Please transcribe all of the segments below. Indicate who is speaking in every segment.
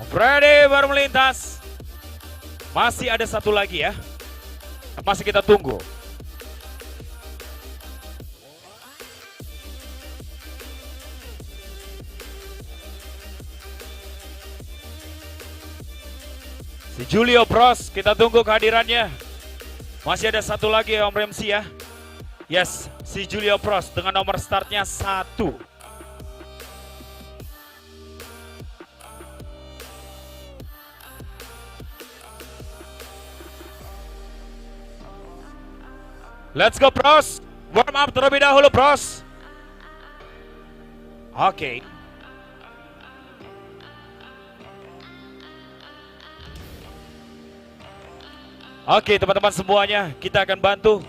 Speaker 1: Freddy baru melintas. Masih ada satu lagi ya. Masih kita tunggu. Si Julio Bros, kita tunggu kehadirannya. Masih ada satu lagi Om Remsi ya. Yes, si Julio Bros dengan nomor startnya 1. Let's go Bros. Warm up terlebih dahulu Bros. Oke. Oke teman-teman semuanya, kita akan bantu.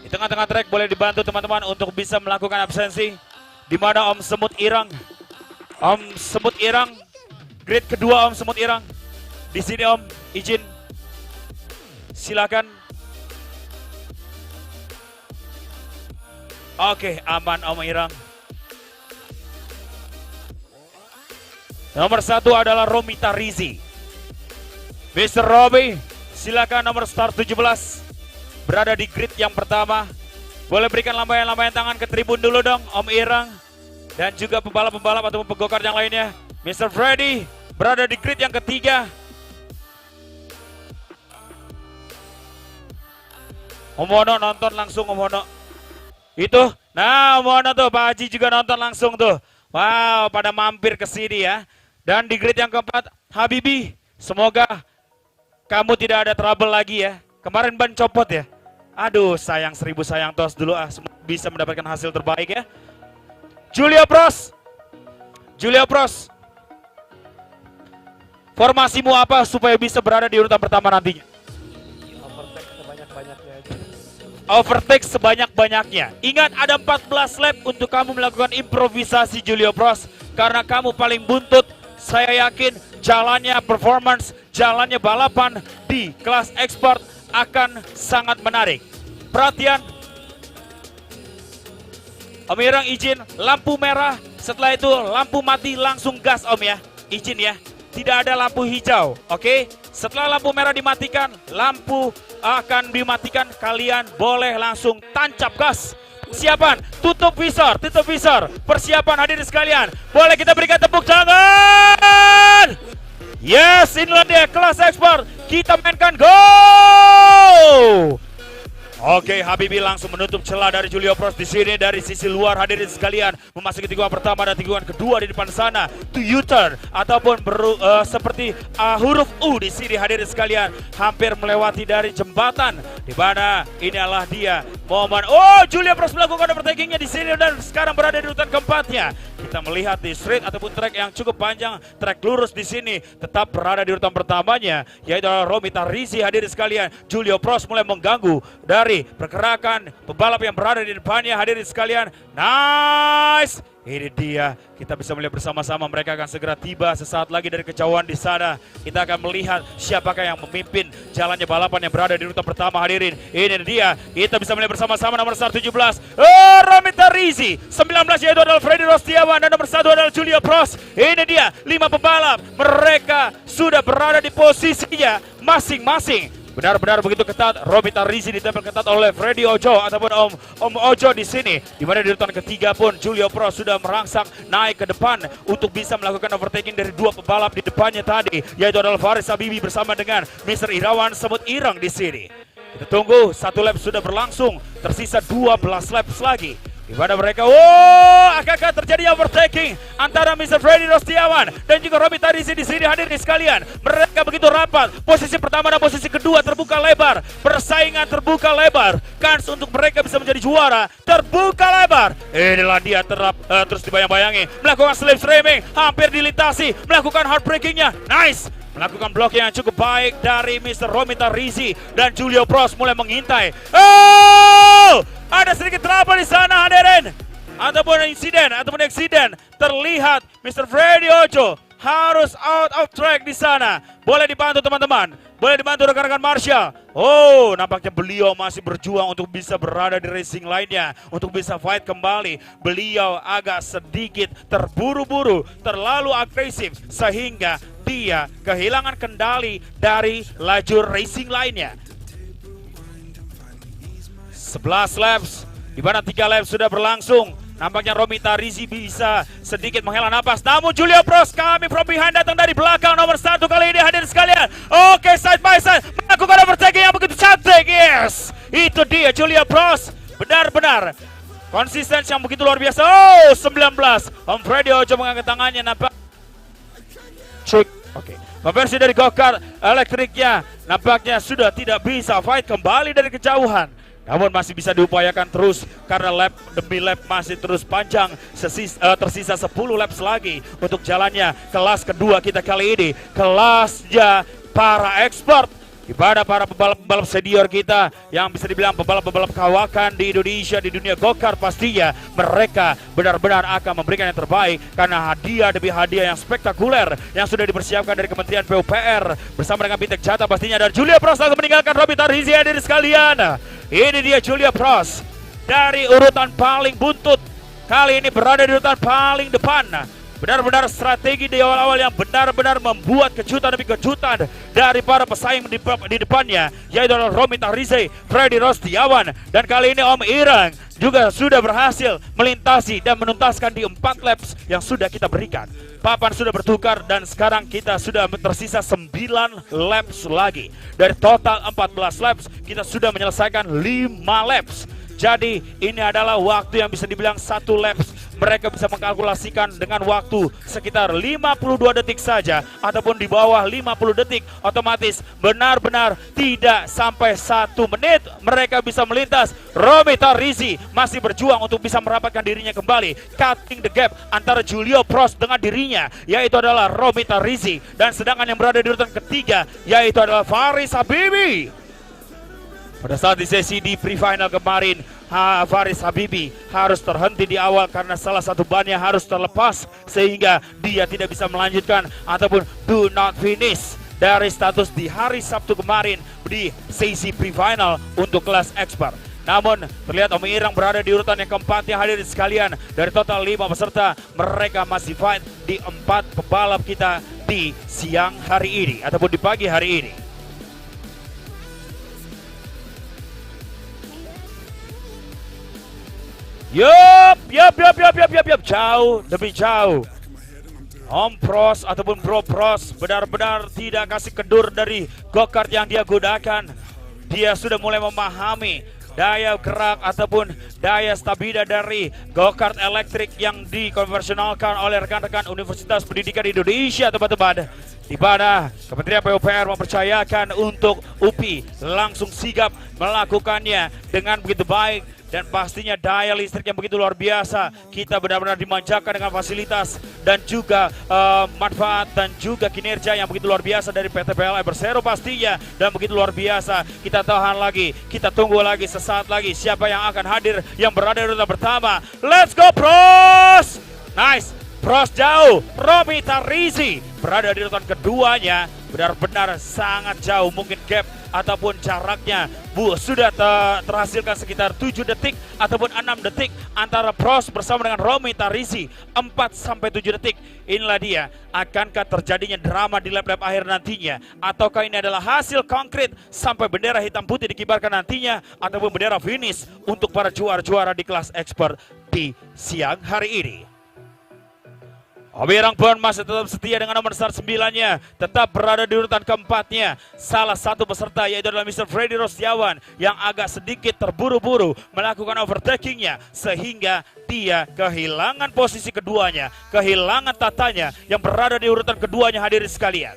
Speaker 1: Di tengah-tengah track boleh dibantu teman-teman untuk bisa melakukan absensi. Di mana Om Semut Irang. Om Semut Irang. Grid kedua Om Semut Irang. Di sini Om, izin. Silakan. Oke, aman Om Irang. Nomor 1 adalah Romita Rizi. Mr. Robby, silakan nomor start 17. Berada di grid yang pertama. Boleh berikan lambaian-lambaian tangan ke tribun dulu dong, Om Irang. Dan juga pembalap-pembalap atau pegokar yang lainnya. Mr. Freddy, berada di grid yang ketiga. Om Wono nonton langsung Om Wono. Itu, nah Om Wono tuh, Pak Haji juga nonton langsung tuh. Wow, pada mampir ke sini ya. Dan di grid yang keempat, Habibi, semoga kamu tidak ada trouble lagi ya. Kemarin ban copot ya. Aduh, sayang 1000 sayang tos dulu bisa mendapatkan hasil terbaik ya. Julio Bros. Julio Bros. Formasimu apa supaya bisa berada di urutan pertama nantinya?
Speaker 2: Overtake sebanyak-banyaknya aja.
Speaker 1: Overtake sebanyak-banyaknya. Ingat ada 14 lap untuk kamu melakukan improvisasi Julio Bros. Karena kamu paling buntut. Saya yakin jalannya performance, jalannya balapan di kelas expert akan sangat menarik. Perhatian. Om Irang izin, lampu merah, setelah itu lampu mati langsung gas Om ya. Izin ya, tidak ada lampu hijau, oke? Setelah lampu merah dimatikan, lampu akan dimatikan, kalian boleh langsung tancap gas. Persiapan, tutup visor, persiapan hadirin sekalian. Boleh kita berikan tepuk tangan. Yes, inilah dia kelas ekspor. Kita mainkan go. Oke, Habibi langsung menutup celah dari Julio Bros di sini dari sisi luar hadirin sekalian memasuki tikungan pertama dan tikungan kedua di depan sana. To U-turn ataupun seperti huruf U di sini hadirin sekalian hampir melewati dari jembatan di mana ini adalah dia momen. Oh, Julio Bros melakukan overtakingnya di sini dan sekarang berada di urutan keempatnya. Kita melihat di street ataupun track yang cukup panjang, track lurus di sini tetap berada di urutan pertamanya, yaitu Romita Rizi hadirin sekalian. Julio Bros mulai mengganggu dari pergerakan pembalap yang berada di depannya hadirin sekalian. Nice. Ini dia, kita bisa melihat bersama-sama mereka akan segera tiba sesaat lagi dari kejauhan di sana. Kita akan melihat siapakah yang memimpin jalannya balapan yang berada di urutan pertama hadirin. Ini dia, kita bisa melihat bersama-sama nomor 17. Romita Rizi, 19 yaitu adalah Freddy Rostiawan dan nomor 1 adalah Julio Bros. Ini dia, 5 pembalap, mereka sudah berada di posisinya masing-masing. Benar-benar begitu ketat. Romita Rizi ditempel ketat oleh Freddy Ojo ataupun Om Ojo di sini. Di mana di urutan ketiga pun Julio Bros sudah merangsang naik ke depan untuk bisa melakukan overtaking dari 2 pembalap di depannya tadi, yaitu adalah Faris Habibi bersama dengan Mr. Irawan Semut Irang di sini. Kita tunggu, 1 lap sudah berlangsung, tersisa 12 laps lagi. Di mana mereka, akankah terjadi overtaking antara Mr. Freddy Rostiawan dan juga Romita Rizi di sini hadirin sekalian. Mereka begitu rapat, posisi pertama dan posisi kedua terbuka lebar, persaingan terbuka lebar, kans untuk mereka bisa menjadi juara terbuka lebar. Inilah dia terus dibayang-bayangi, melakukan slip streaming, hampir dilintasi, melakukan heartbreakingnya, nice. Melakukan blocking yang cukup baik dari Mr. Romita Rizi dan Julio Bros mulai mengintai. Ada sedikit trouble di sana hadirin. Ataupun insiden terlihat Mr. Freddy Ojo harus out of track di sana. Boleh dibantu teman-teman. Boleh dibantu rekan-rekan Marshall. Oh, nampaknya beliau masih berjuang untuk bisa berada di racing lainnya, untuk bisa fight kembali. Beliau agak sedikit terburu-buru, terlalu agresif sehingga dia kehilangan kendali dari lajur racing lainnya. 11 laps, di mana 3 laps sudah berlangsung. Nampaknya Romita Rizi bisa sedikit menghela napas. Namun Julio Prost kami from behind datang dari belakang nomor 1 kali ini hadirin sekalian. Oke, side by side melakukan overtaking yang begitu cantik. Yes, itu dia Julio Prost. Benar-benar konsisten yang begitu luar biasa. Oh, 19. Om Freddy Ojo mengangkat tangannya nampak. Oke. Konversi dari go-kart elektriknya nampaknya sudah tidak bisa fight kembali dari kejauhan. Namun masih bisa diupayakan terus karena lap demi lap masih terus panjang. Tersisa 10 laps lagi untuk jalannya kelas kedua kita kali ini. Kelasnya para expert. Di mana para pembalap-pembalap senior kita yang bisa dibilang pembalap-pembalap kawakan di Indonesia, di dunia go-kart pastinya mereka benar-benar akan memberikan yang terbaik karena hadiah demi hadiah yang spektakuler yang sudah dipersiapkan dari Kementerian PUPR bersama dengan Bintek Jatah pastinya. Dan Julio Prost akan meninggalkan Romita Rizi hadirin sekalian. Ini dia Julio Prost dari urutan paling buntut, kali ini berada di urutan paling depan. Benar-benar strategi di awal-awal yang benar-benar membuat kejutan demi kejutan dari para pesaing di depannya, yaitu Romita Rizi, Freddy Rostiawan, dan kali ini Om Irang juga sudah berhasil melintasi dan menuntaskan di 4 laps yang sudah kita berikan. Papan sudah bertukar dan sekarang kita sudah tersisa 9 laps lagi. Dari total 14 laps kita sudah menyelesaikan 5 laps. Jadi ini adalah waktu yang bisa dibilang 1 laps mereka bisa mengkalkulasikan dengan waktu sekitar 52 detik saja ataupun di bawah 50 detik, otomatis benar-benar tidak sampai 1 menit mereka bisa melintas. Romita Rizi masih berjuang untuk bisa merapatkan dirinya kembali, cutting the gap antara Julio Prost dengan dirinya, yaitu adalah Romita Rizi, dan sedangkan yang berada di urutan ketiga yaitu adalah Faris Habibi. Pada saat di sesi di pre-final kemarin, Faris Habibi harus terhenti di awal karena salah satu bannya harus terlepas sehingga dia tidak bisa melanjutkan ataupun do not finish dari status di hari Sabtu kemarin di sesi pre-final untuk kelas expert. Namun terlihat Om Irang berada di urutan yang keempat yang hadirin sekalian. Dari total 5 peserta, mereka masih fight di 4 pebalap kita di siang hari ini ataupun di pagi hari ini. Yup, jauh demi jauh. Om Prost ataupun Bro Prost benar-benar tidak kasih kendur dari go-kart yang dia gunakan. Dia sudah mulai memahami daya gerak ataupun daya stabila dari go-kart elektrik yang dikonversionalkan oleh rekan-rekan Universitas Pendidikan Indonesia, teman-teman. Di mana Kementerian PUPR mempercayakan untuk UPI langsung sigap melakukannya dengan begitu baik. Dan pastinya daya listrik yang begitu luar biasa. Kita benar-benar dimanjakan dengan fasilitas dan juga manfaat dan juga kinerja yang begitu luar biasa dari PT PLN Persero pastinya. Dan begitu luar biasa. Kita tahan lagi, kita tunggu lagi sesaat lagi siapa yang akan hadir yang berada di urutan pertama. Let's go Prost! Nice, Prost jauh. Romita Rizi berada di urutan keduanya. Benar-benar sangat jauh, mungkin gap ataupun jaraknya sudah terhasilkan sekitar 7 detik ataupun 6 detik antara Prost bersama dengan Romita Rizi, 4-7 detik. Inilah dia, akankah terjadinya drama di lap-lap akhir nantinya, ataukah ini adalah hasil konkret sampai bendera hitam putih dikibarkan nantinya ataupun bendera finish untuk para juara-juara di kelas expert di siang hari ini. Om Irang pun masih tetap setia dengan nomor start 9-nya, tetap berada di urutan keempatnya. Salah satu peserta yaitu adalah Mr. Freddy Rostiawan yang agak sedikit terburu-buru melakukan overtakingnya sehingga dia kehilangan posisi keduanya, kehilangan tatanya yang berada di urutan keduanya hadirin sekalian.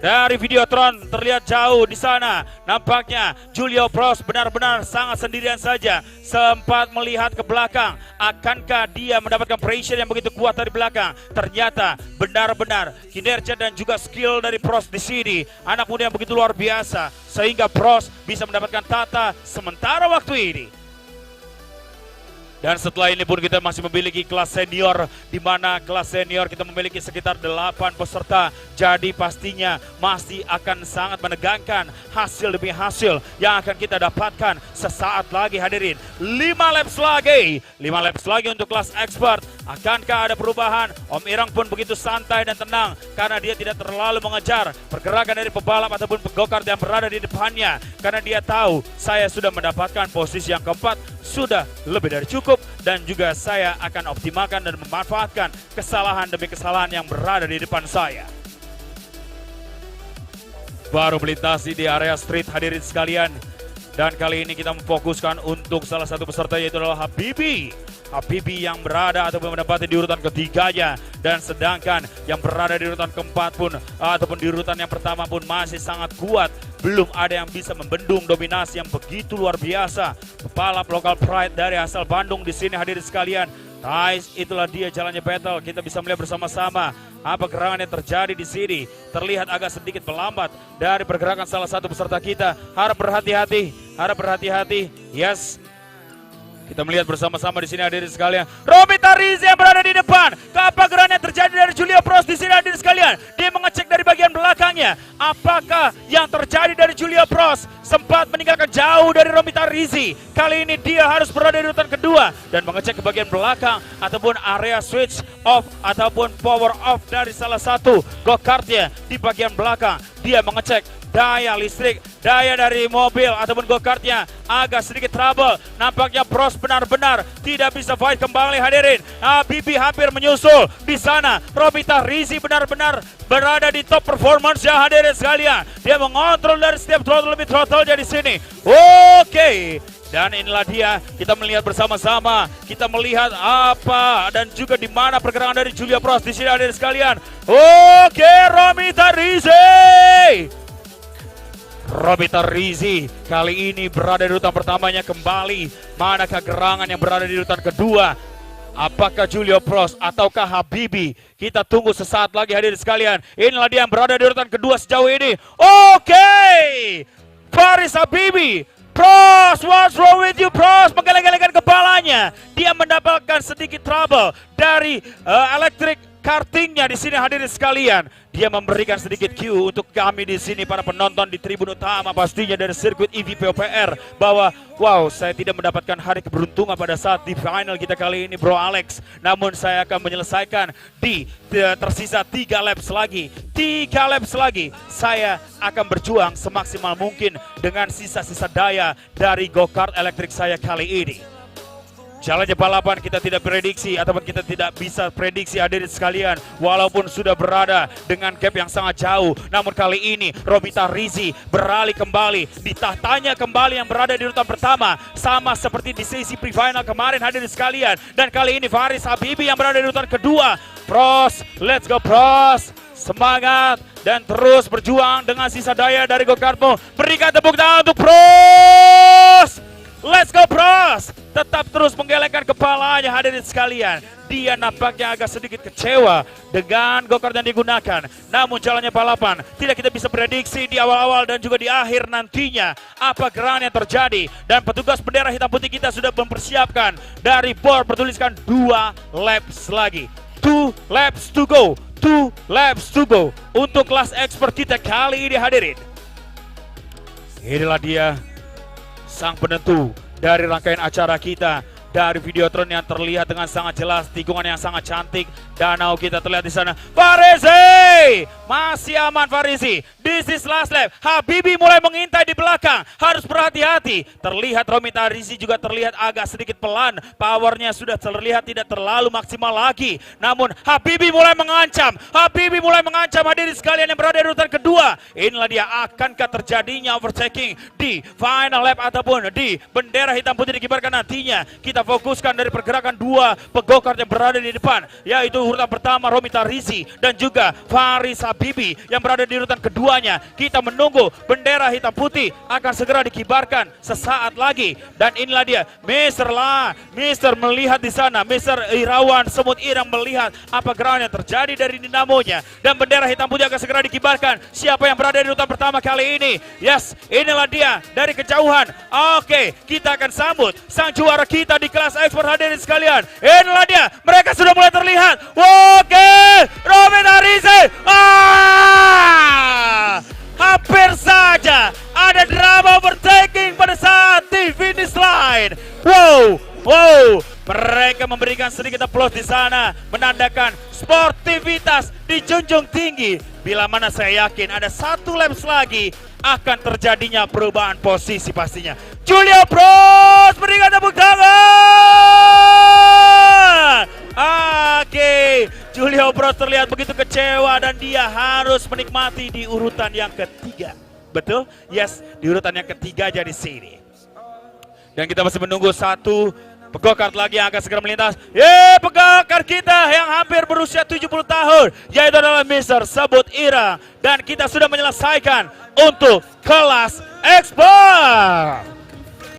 Speaker 1: Dari Videotron terlihat jauh di sana, nampaknya Julio Prost benar-benar sangat sendirian saja. Sempat melihat ke belakang, akankah dia mendapatkan pressure yang begitu kuat dari belakang? Ternyata benar-benar kinerja dan juga skill dari Prost di sini, anak muda yang begitu luar biasa, sehingga Prost bisa mendapatkan tata sementara waktu ini. Dan setelah ini pun kita masih memiliki kelas senior, di mana kelas senior kita memiliki sekitar 8 peserta. Jadi pastinya masih akan sangat menegangkan hasil demi hasil yang akan kita dapatkan sesaat lagi hadirin. 5 laps lagi, 5 laps lagi untuk kelas expert. Akankah ada perubahan? Om Irang pun begitu santai dan tenang karena dia tidak terlalu mengejar pergerakan dari pebalap ataupun pegokart yang berada di depannya. Karena dia tahu saya sudah mendapatkan posisi yang keempat, sudah lebih dari cukup, dan juga saya akan optimalkan dan memanfaatkan kesalahan demi kesalahan yang berada di depan saya. Baru melintasi di area street hadirin sekalian, dan kali ini kita memfokuskan untuk salah satu peserta, yaitu adalah Habibi. Habibi yang berada ataupun mendapati di urutan ketiganya, dan sedangkan yang berada di urutan keempat pun ataupun di urutan yang pertama pun masih sangat kuat. Belum ada yang bisa membendung dominasi yang begitu luar biasa pebalap lokal pride dari asal Bandung di sini hadirin sekalian. Nice, itulah dia jalannya battle. Kita bisa melihat bersama-sama apa gerangan yang terjadi di sini. Terlihat agak sedikit melambat dari pergerakan salah satu peserta kita. Harap berhati-hati, harap berhati-hati. Yes. Kita melihat bersama-sama di sini hadirin sekalian. Romita Rizi yang berada di depan. Apa gerangan yang terjadi dari Julio Prost di sini hadirin sekalian? Dia mengecek dari bagian belakangnya. Apakah yang terjadi dari Julio Prost sempat meninggalkan jauh dari Romita Rizi? Kali ini dia harus berada di urutan kedua dan mengecek ke bagian belakang ataupun area switch off ataupun power off dari salah satu go-kartnya di bagian belakang. Dia mengecek daya listrik, daya dari mobil ataupun go-kartnya agak sedikit trouble. Nampaknya Prost benar-benar tidak bisa fight kembali hadirin. Habibi hampir menyusul di sana. Romita Rizi benar-benar berada di top performance ya hadirin sekalian. Dia mengontrol dari setiap throttle lebih throttle di sini. Oke. Dan inilah dia, kita melihat bersama-sama, kita melihat apa dan juga di mana pergerakan dari Julio Prost di sini hadirin sekalian. Oke, Romita Rizi. Romita Rizi kali ini berada di urutan pertamanya kembali. Manakah gerangan yang berada di urutan kedua? Apakah Julio Prost ataukah Habibi? Kita tunggu sesaat lagi hadirin sekalian. Inilah dia yang berada di urutan kedua sejauh ini. Oke, Faris Habibi. Prost, what's wrong with you Prost? Menggeleng-gelengkan kepalanya. Dia mendapatkan sedikit trouble dari elektrik kartingnya di sini hadirin sekalian. Dia memberikan sedikit cue untuk kami di sini para penonton di tribun utama pastinya dari sirkuit EVPOPR bahwa wow, saya tidak mendapatkan hari keberuntungan pada saat di final kita kali ini Bro Alex. Namun saya akan menyelesaikan di tersisa 3 laps lagi. 3 laps lagi saya akan berjuang semaksimal mungkin dengan sisa-sisa daya dari go-kart elektrik saya kali ini. Jalannya balapan kita tidak prediksi ataupun kita tidak bisa prediksi hadirin sekalian. Walaupun sudah berada dengan gap yang sangat jauh, namun kali ini Romita Rizi beralih kembali di tahtanya kembali yang berada di urutan pertama, sama seperti di sesi pre-final kemarin hadirin sekalian. Dan kali ini Faris Habibi yang berada di urutan kedua. Prost, let's go Prost, semangat dan terus berjuang dengan sisa daya dari go-kartmu. Berikan tepuk tangan untuk Prost. Let's go Prost. Tetap terus menggelengkan kepalanya hadirin sekalian. Dia nampaknya agak sedikit kecewa dengan go-kart yang digunakan. Namun jalannya balapan tidak kita bisa prediksi di awal-awal dan juga di akhir nantinya apa gerangan yang terjadi. Dan petugas bendera hitam putih kita sudah mempersiapkan dari board bertuliskan 2 laps lagi. 2 laps to go. 2 laps to go. Untuk kelas expert kita kali ini hadirin. Inilah dia sang penentu dari rangkaian acara kita. Dari Videotron yang terlihat dengan sangat jelas, tikungan yang sangat cantik, danau kita terlihat di sana. Farisi masih aman Farisi. This is last lap. Habibi mulai mengintai di belakang, harus berhati-hati. Terlihat Romita Rizi juga terlihat agak sedikit pelan. Powernya sudah terlihat tidak terlalu maksimal lagi. Namun Habibi mulai mengancam. Habibi mulai mengancam hadirin sekalian yang berada di urutan kedua. Inilah dia, akankah terjadinya overtaking di final lap ataupun di bendera hitam putih dikibarkan nantinya. Kita fokuskan dari pergerakan 2 pegokart yang berada di depan, yaitu urutan pertama Romita Rizi dan juga Faris Habibi yang berada di urutan kedua semuanya. Kita menunggu bendera hitam putih akan segera dikibarkan sesaat lagi. Dan inilah dia, Mister melihat di sana, Mister Irawan Semut Irang melihat apa gerangan yang terjadi dari dinamonya. Dan bendera hitam putih akan segera dikibarkan. Siapa yang berada di urutan pertama kali ini? Yes, inilah dia dari kejauhan. Oke, kita akan sambut sang juara kita di kelas ekspor hadirin sekalian. Inilah dia, mereka sudah mulai terlihat. Oke, Robin Arize. Hampir saja ada drama overtaking pada saat di finish line. Wow, mereka memberikan sedikit aplaus di sana, menandakan sportivitas dijunjung tinggi. Bila mana saya yakin ada 1 laps lagi akan terjadinya perubahan posisi pastinya. Julio Prost berikan tepuk tangan. Oke, Julio Prost terlihat begitu kecewa dan dia harus menikmati di urutan yang ketiga. Betul? Yes, di urutan yang ketiga aja di sini. Dan kita masih menunggu 1 pegokart lagi yang akan segera melintas. Pegokart kita yang hampir berusia 70 tahun, yaitu adalah Mister Semut Irang. Dan kita sudah menyelesaikan untuk kelas ekspor.